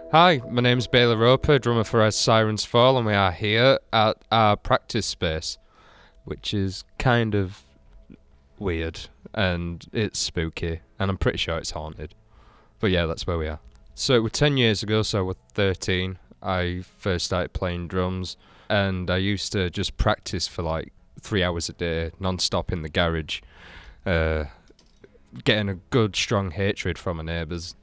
Hi, my name's Bailey Roper, drummer for Sirens Fall, and we are here at our practice space, which is kind of weird and it's spooky, and I'm pretty sure it's haunted. But yeah, that's where we are. So it was 10 years ago, so I was 13. I first started playing drums, and I used to just practice for like 3 hours a day, non-stop in the garage, getting a good, strong hatred from my neighbours.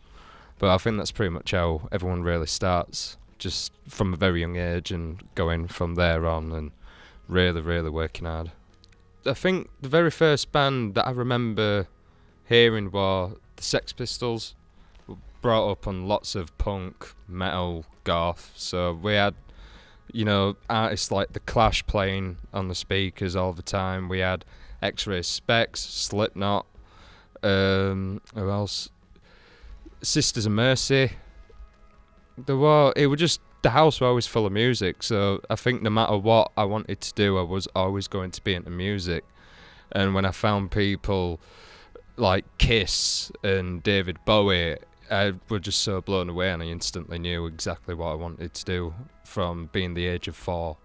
But I think that's pretty much how everyone really starts, just from a very young age and going from there on and really, really working hard. I think the very first band that I remember hearing were the Sex Pistols. We were brought up on lots of punk, metal, goth, so we had, artists like The Clash playing on the speakers all the time. We had X-Ray Specs, Slipknot, who else? Sisters of Mercy. The house was always full of music, so I think no matter what I wanted to do, I was always going to be into music. And when I found people like Kiss and David Bowie, I was just so blown away, and I instantly knew exactly what I wanted to do from being the age of 4.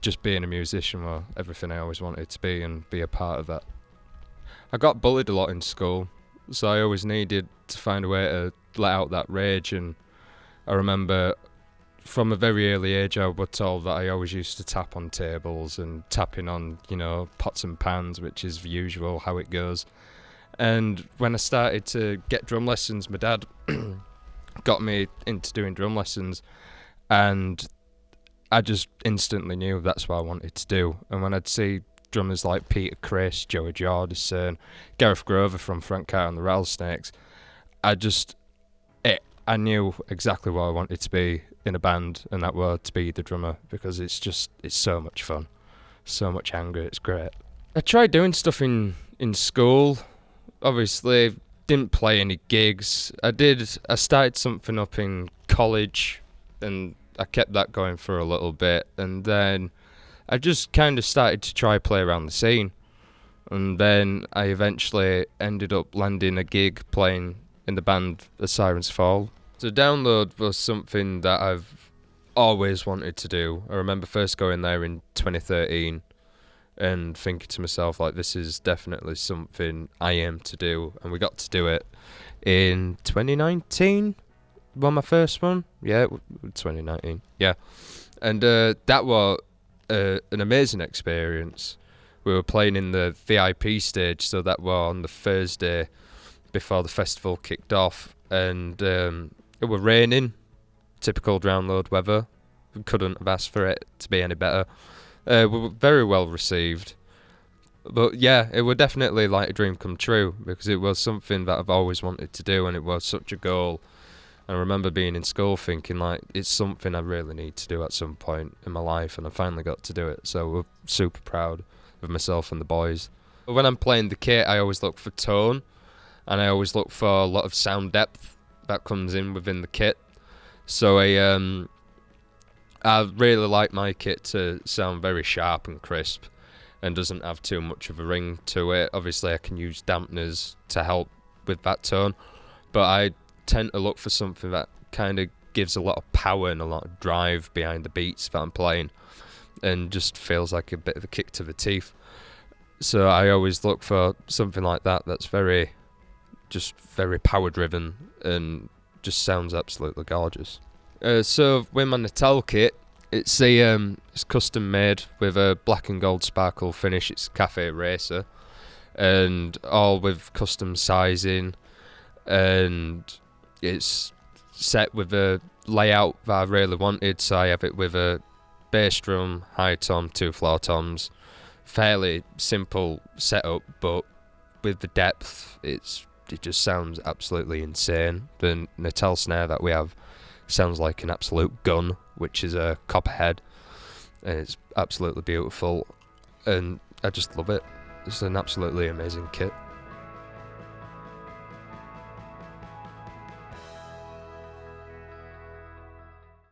Just being a musician was everything I always wanted to be and be a part of that. I got bullied a lot in school, so I always needed to find a way to let out that rage. And I remember from a very early age I was told that I always used to tap on tables and tapping on, pots and pans, which is the usual how it goes. And when I started to get drum lessons, my dad got me into doing drum lessons, and I just instantly knew that's what I wanted to do. And when I'd see drummers like Peter Criss, Joey Jordison, Gareth Grover from Frank Carter and the Rattlesnakes, I knew exactly what I wanted to be in a band, and that was to be the drummer, because it's so much fun, so much anger, it's great. I tried doing stuff in school, obviously didn't play any gigs. I started something up in college, and I kept that going for a little bit, and then I just kind of started to try play around the scene, and then I eventually ended up landing a gig playing in the band The Sirens Fall. So Download was something that I've always wanted to do. I remember first going there in 2013 and thinking to myself, like, this is definitely something I am to do, and we got to do it in 2019. My first one? Yeah, 2019. Yeah. And that was an amazing experience. We were playing in the VIP stage, so that was on the Thursday before the festival kicked off, and it was raining, typical Download weather. We couldn't have asked for it to be any better. We were very well received, but yeah, it was definitely like a dream come true, because it was something that I've always wanted to do, and it was such a goal. I remember being in school thinking, like, it's something I really need to do at some point in my life, and I finally got to do it, so we're super proud of myself and the boys. When I'm playing the kit, I always look for tone, and I always look for a lot of sound depth that comes in within the kit. So I really like my kit to sound very sharp and crisp and doesn't have too much of a ring to it. Obviously I can use dampeners to help with that tone, but I tend to look for something that kind of gives a lot of power and a lot of drive behind the beats that I'm playing, and just feels like a bit of a kick to the teeth. So I always look for something like that that's very power driven and just sounds absolutely gorgeous. So with my Natal kit, it's custom made with a black and gold sparkle finish. It's Cafe Racer, and all with custom sizing, and it's set with a layout that I really wanted. So I have it with a bass drum, high tom, 2 floor toms, fairly simple setup, but with the depth, it just sounds absolutely insane. The Natal snare that we have sounds like an absolute gun, which is a copperhead, and it's absolutely beautiful, and I just love it. It's an absolutely amazing kit.